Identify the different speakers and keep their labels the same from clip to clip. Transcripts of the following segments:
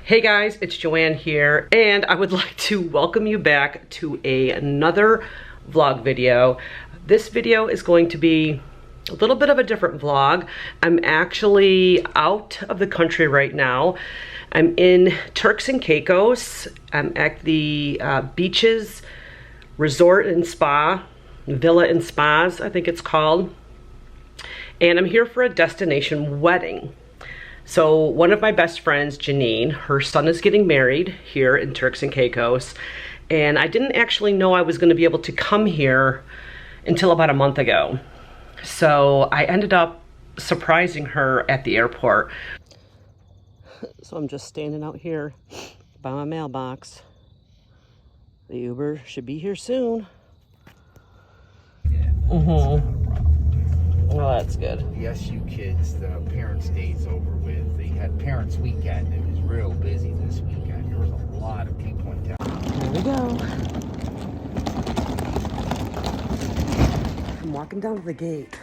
Speaker 1: Hey guys, it's Joanne here, and I would like to welcome you back to another vlog video. This video is going to be a little bit of a different vlog. I'm actually out of the country right now. I'm in Turks and Caicos. I'm at the Beaches Resort and Spa, Villa and Spas, I think it's called. And I'm here for a destination wedding. So one of my best friends, Janine, her son is getting married here in Turks and Caicos. And I didn't actually know I was gonna be able to come here until about a month ago. So I ended up surprising her at the airport. So I'm just standing out here by my mailbox. The Uber should be here soon. Oh, that's good.
Speaker 2: The SU kids, the parents' day's over with. They had parents' weekend. It was real busy this weekend. There was a lot of people in town.
Speaker 1: Here we go. I'm walking down to the gate.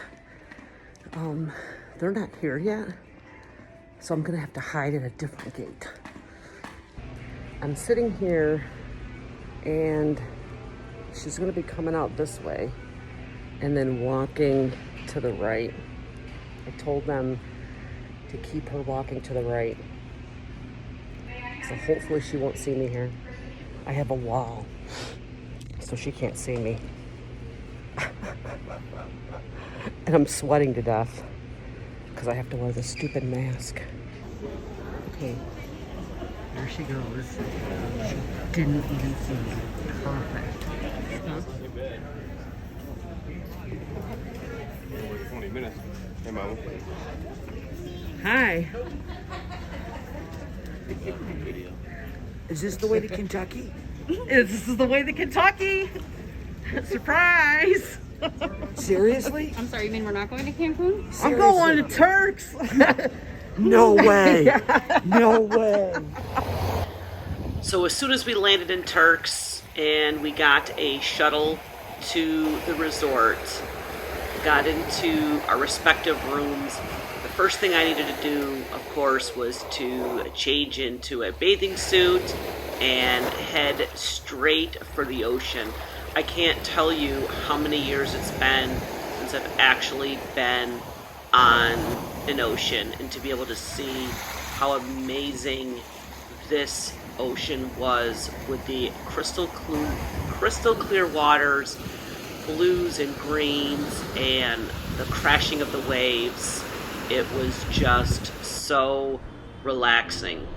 Speaker 1: They're not here yet, so I'm gonna have to hide at a different gate. I'm sitting here, and she's gonna be coming out this way and then walking to the right. I told them to keep her walking to the right. So hopefully she won't see me here. I have a wall, so she can't see me. And I'm sweating to death because I have to wear this stupid mask. Okay, there she goes. She didn't even see me. Perfect. Huh?
Speaker 3: 20 minutes. Hey, Mama.
Speaker 1: Hi. Is this the way to Kentucky? This is the way to Kentucky. Surprise.
Speaker 4: Seriously?
Speaker 5: I'm sorry, you mean we're not going to Cancun?
Speaker 4: Seriously?
Speaker 1: I'm going to Turks.
Speaker 4: No way. No way.
Speaker 1: So as soon as we landed in Turks and we got a shuttle to the resort, got into our respective rooms, the first thing I needed to do, of course, was to change into a bathing suit and head straight for the ocean. I can't tell you how many years it's been since I've actually been on an ocean, and to be able to see how amazing this ocean was with the crystal clear waters, blues and greens, and the crashing of the waves. It was just so relaxing.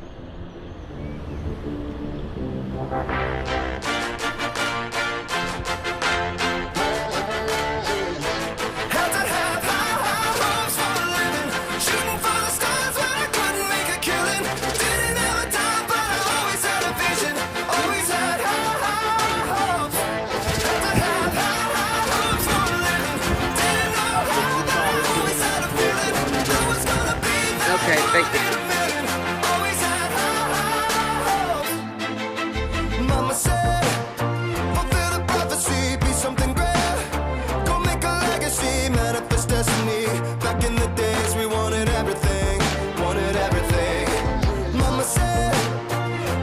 Speaker 1: Okay, thank you.
Speaker 6: Mama said, fulfill the prophecy, be something great. Go make a legacy, manifest destiny. Back in the days, we wanted everything, wanted everything. Mama said,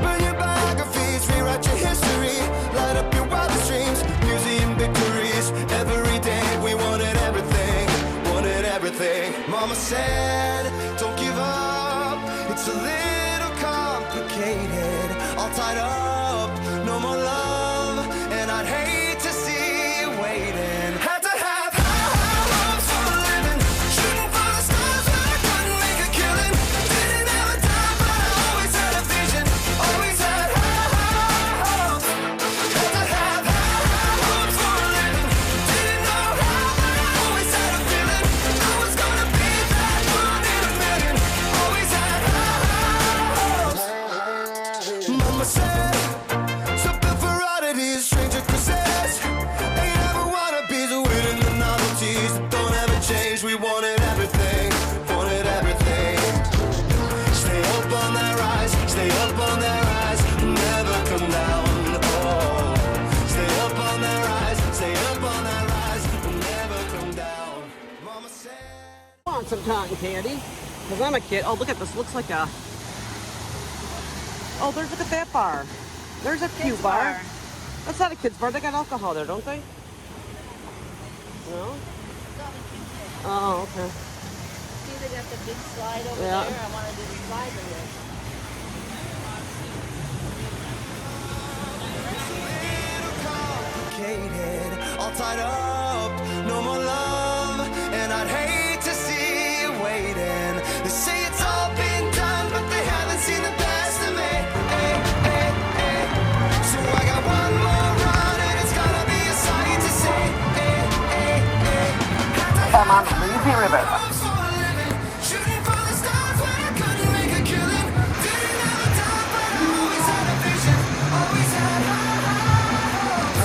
Speaker 6: burn your biographies, rewrite your history, light up your wildest dreams, museum victories. Every day, we wanted everything, wanted everything. Mama said, don't give up, it's a little complicated, all tied up, no more love, and I'd hate to see you waiting. Had to have high hopes for a living, shooting for the stars when I couldn't make a killing. Didn't have a time, but I always had a vision, always had high hopes. Had to have high hopes for a living, didn't know how, but I always had a feeling I was gonna be that one in a million. Always had high hopes. Mama said, something for oddities, stranger crusades. Ain't ever wannabes, winning the novelties that don't ever change. We wanted everything, wanted everything. Stay up on that rise, stay up on that rise, never come down. Oh, stay up on that rise, stay up on that rise, never come down. Mama said,
Speaker 1: I want some cotton candy, because I'm a kid. Oh, look at this. Looks like a Oh, there's look at that bar. There's a cute bar. That's not a kid's bar. They got alcohol there, don't they? No? Oh, okay.
Speaker 3: See, they got the big slide over
Speaker 1: Yeah.
Speaker 3: there. I want to do the slide in there.
Speaker 6: All tied up, no more love, and I'd hate to see you waiting. They say it's all been done, but they haven't seen the best of me. Hey, hey, hey. So I got one more run, and it's gonna be a sight to see. Hey, hey, hey.
Speaker 1: Come on, leave me, Rebecca.
Speaker 6: Shooting for the stars when I couldn't make a killing. Didn't have a time, but I always had a vision. Always had high hopes.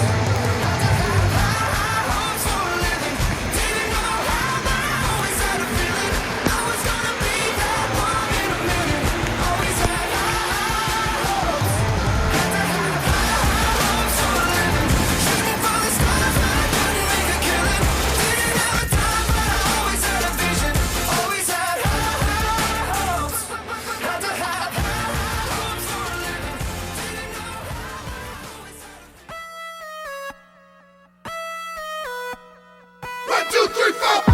Speaker 6: Hopes for a living. Didn't know how, but I always had a feeling. I was gonna be that one in a minute. Always had high hopes. Hopes for a living. Shooting for the stars when I couldn't make a killing. Didn't have a time, but I always had a vision. Always had high hopes. Had to have hopes for a living. Didn't know how, always had a 1, 2, 3, 4.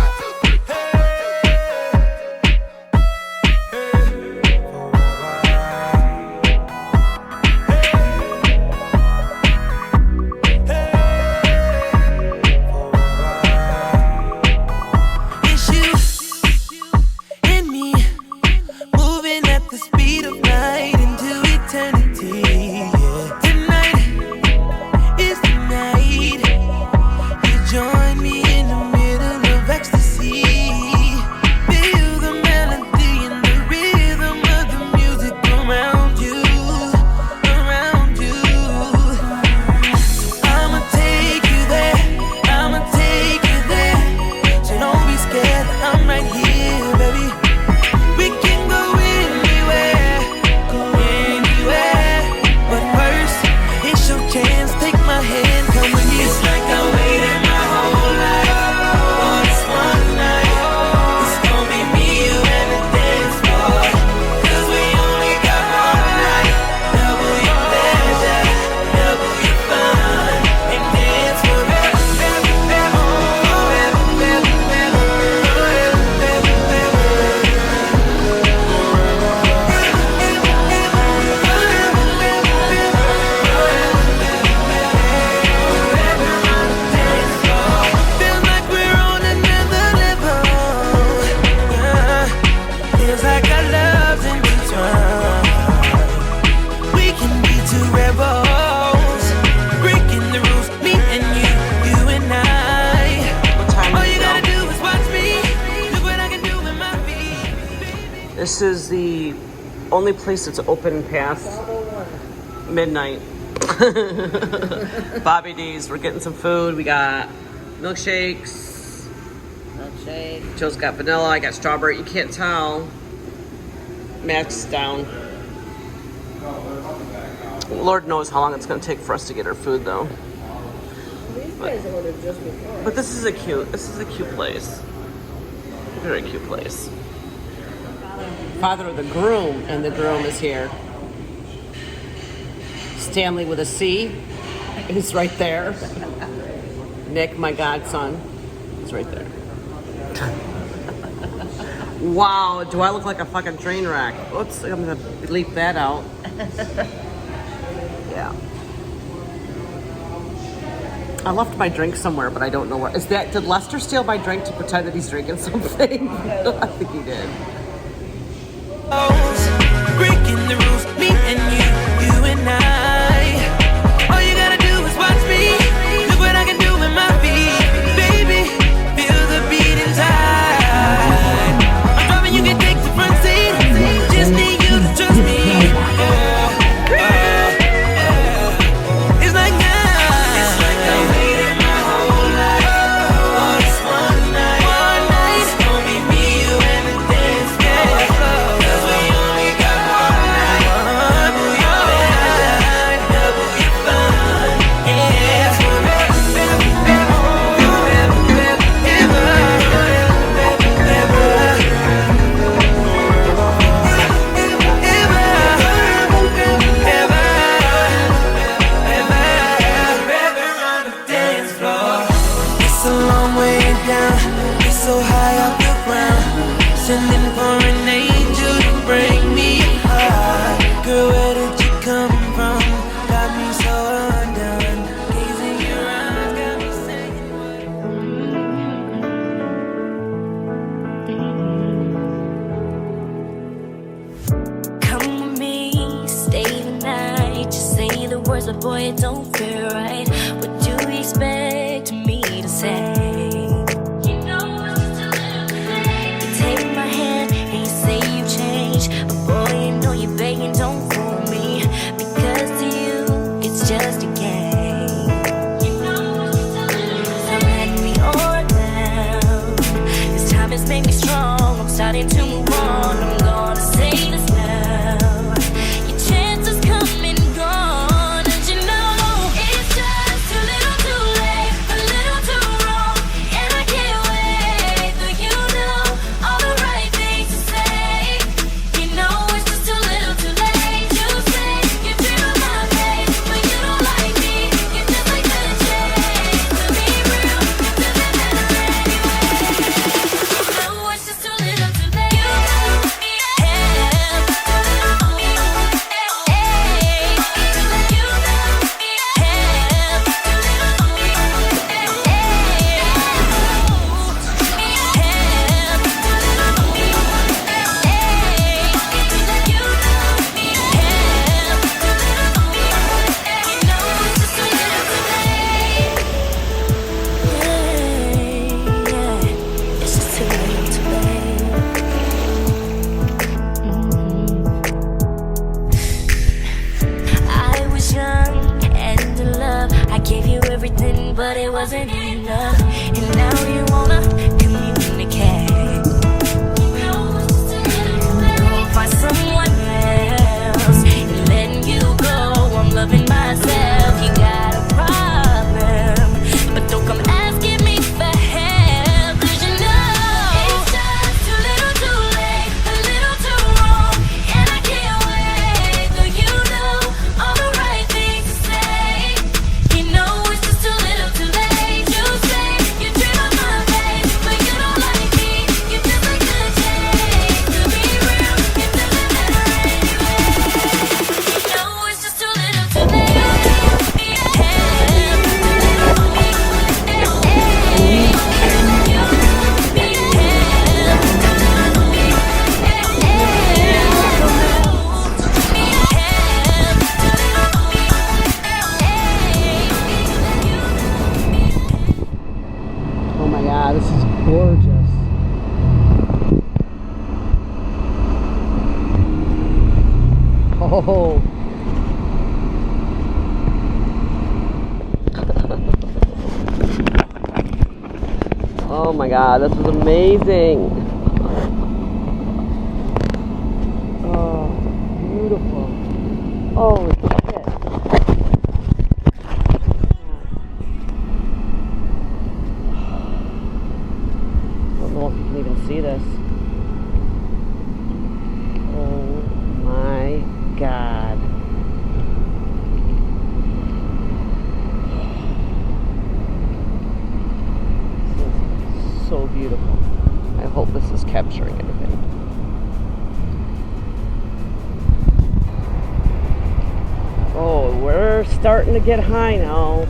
Speaker 7: It's you and me, moving at the speed of light into eternity. Yeah. Tonight is the night. You join me in the middle of ecstasy. Feel the melody and the rhythm of the music around you, around you. I'ma take you there, I'ma take you there. So don't be scared, I'm right here, baby. We can go anywhere, but first, it's your chance. Take my hand, come with me. It's like I waited my whole life for this one night. It's gonna be me, you, and the dance floor. 'Cause we only got one night. Double your pleasure, double your fun, and dance forever, ever, Feels like we're on another level. Feels like our love's intertwined. We can be two rebels, breaking the rules. Me and you and I.
Speaker 1: What time
Speaker 7: All
Speaker 1: is
Speaker 7: you
Speaker 1: it
Speaker 7: gotta
Speaker 1: now?
Speaker 7: do is watch me. Look what I can do with my feet.
Speaker 1: This is the only place that's open past midnight. Bobby D's. We're getting some food. We got milkshakes.
Speaker 3: Milkshake.
Speaker 1: Joe's got vanilla. I got strawberry. You can't tell. Matt's down. Lord knows how long it's going to take for us to get our food, though.
Speaker 3: These guys ordered just before.
Speaker 1: But this is a cute place. Very cute place. Father of the groom, and the groom is here. Stanley with a C is right there. Nick, my godson, is right there. Wow, do I look like a fucking train wreck? Oops, I'm gonna bleep that out. Yeah. I left my drink somewhere, but I don't know where. Is that, did Lester steal my drink to pretend that he's drinking something? I think he did.
Speaker 7: Breaking the rules, me and you and I. All you gotta do is watch me. Look what I can do with my feet, baby. Feel the beat inside. I'm driving, you can take the front seat. Just need you to trust me. It's like I waited my whole life for this one night. It's gonna be me, you, and the dance floor. 'Cause we only got one night.
Speaker 8: words, but boy, it don't feel right. What do you expect me to say? You know it's just a little too late. You take my hand and you say you changed, but boy, you know you're begging, don't fool me, because to you, it's just a game. You know it's just a little too late. So let me all down. This time has made me strong. I'm starting to move on. I'm gonna say this now. Your chance has come and gone, and you know it's just too little too late, a little too wrong, and I can't wait for you know all the right things to say. You know it's just too little too late. You say you dream of my face, but you don't like me. You just like the chase. To be real, it doesn't matter anyway. You know it's just too little too late. You know me have too little on me. Hey, you know me have too little on me. It's just too little too late. I was young and in love. I gave you everything, but it wasn't enough. And now you wanna communicate. Go find someone else and letting you go. I'm loving myself. You got a problem, but don't come asking me for help, 'cause you know it's just too little too late, a little too wrong, and I can't wait till you know all the right things to say. You know it's just too little too late. You say you dream of my face, but you don't like me. You just like the chase. To be real, it doesn't matter anyway. You know it's just too little too late.
Speaker 1: Oh my god, this is gorgeous. Oh. Oh my god, this is amazing. Oh, beautiful. Holy shit. I don't know if you can even see this. Oh my god. This is so beautiful. I hope this is capturing everything. Oh, we're starting to get high now.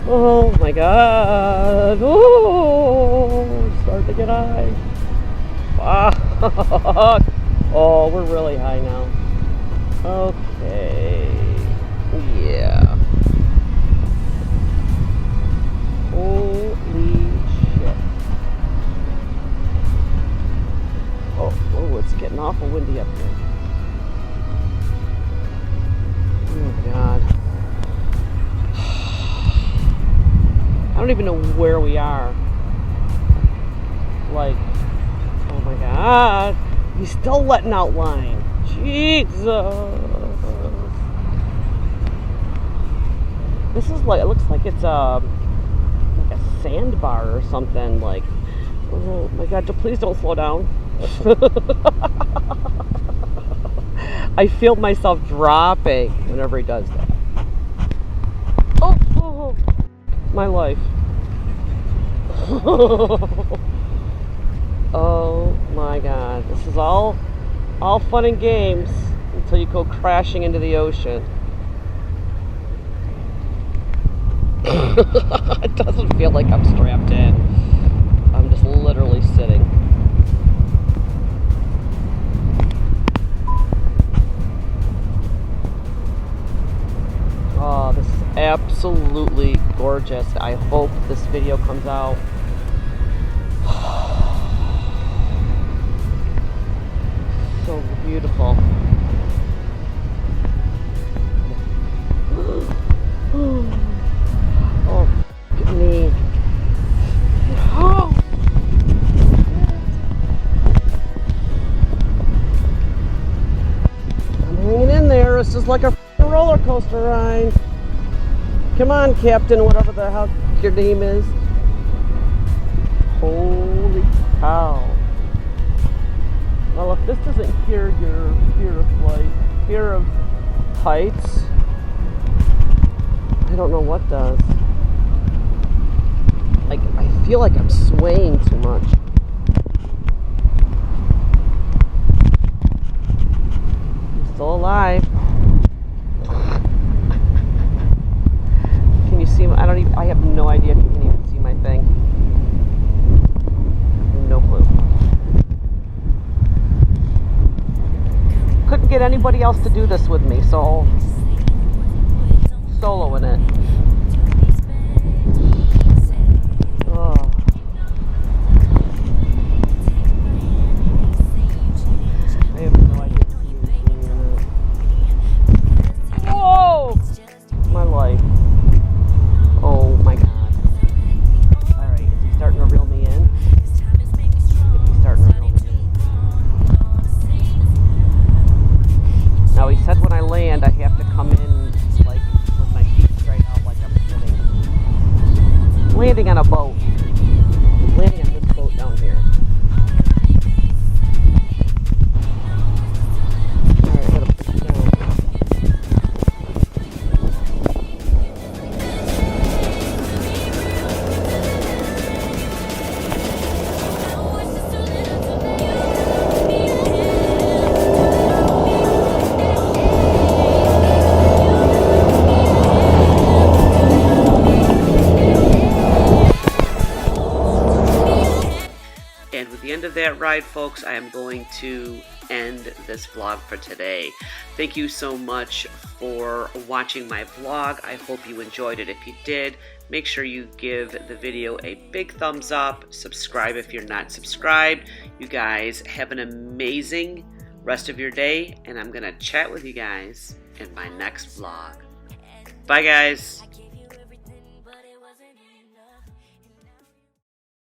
Speaker 1: Oh my god. Oh, starting to get high. Fuck. Oh, we're really high now. Okay. Yeah. Holy shit. Oh, it's getting awful windy up here. Oh god. I don't even know where we are. Like, oh my god. He's still letting out line. Jesus. This is like, it looks like it's like a sandbar or something. Like, oh my god, please don't slow down. I feel myself dropping whenever he does that. Oh, my life. Oh my god, this is all fun and games until you go crashing into the ocean. It doesn't feel like I'm strapped in. I'm just literally sitting. Oh absolutely gorgeous. I hope this video comes out. So beautiful. Oh, look at me. Oh. I'm hanging in there. It's just like a roller coaster ride. Come on, Captain, whatever the hell your name is. Holy cow. Well, if this doesn't cure your fear of heights, I don't know what does. Like, I feel like I'm swaying too much. I'm still alive. Can you see? I have no idea if you can even see my thing. No clue. Couldn't get anybody else to do this with me, so soloing it. Oh. I have no idea if you can see it. Whoa! My life. Oh my god. Alright, is he starting to reel me in? He's starting to reel me in. Now he said when I land I have to come in like with my feet straight out like I'm sitting. Landing on a boat. Landing on this boat down here. Alright, I gotta push it down. And with the end of that ride, folks, I am going to end this vlog for today. Thank you so much for watching my vlog. I hope you enjoyed it. If you did, make sure you give the video a big thumbs up. Subscribe if you're not subscribed. You guys have an amazing rest of your day, and I'm gonna chat with you guys in my next vlog. Bye, guys.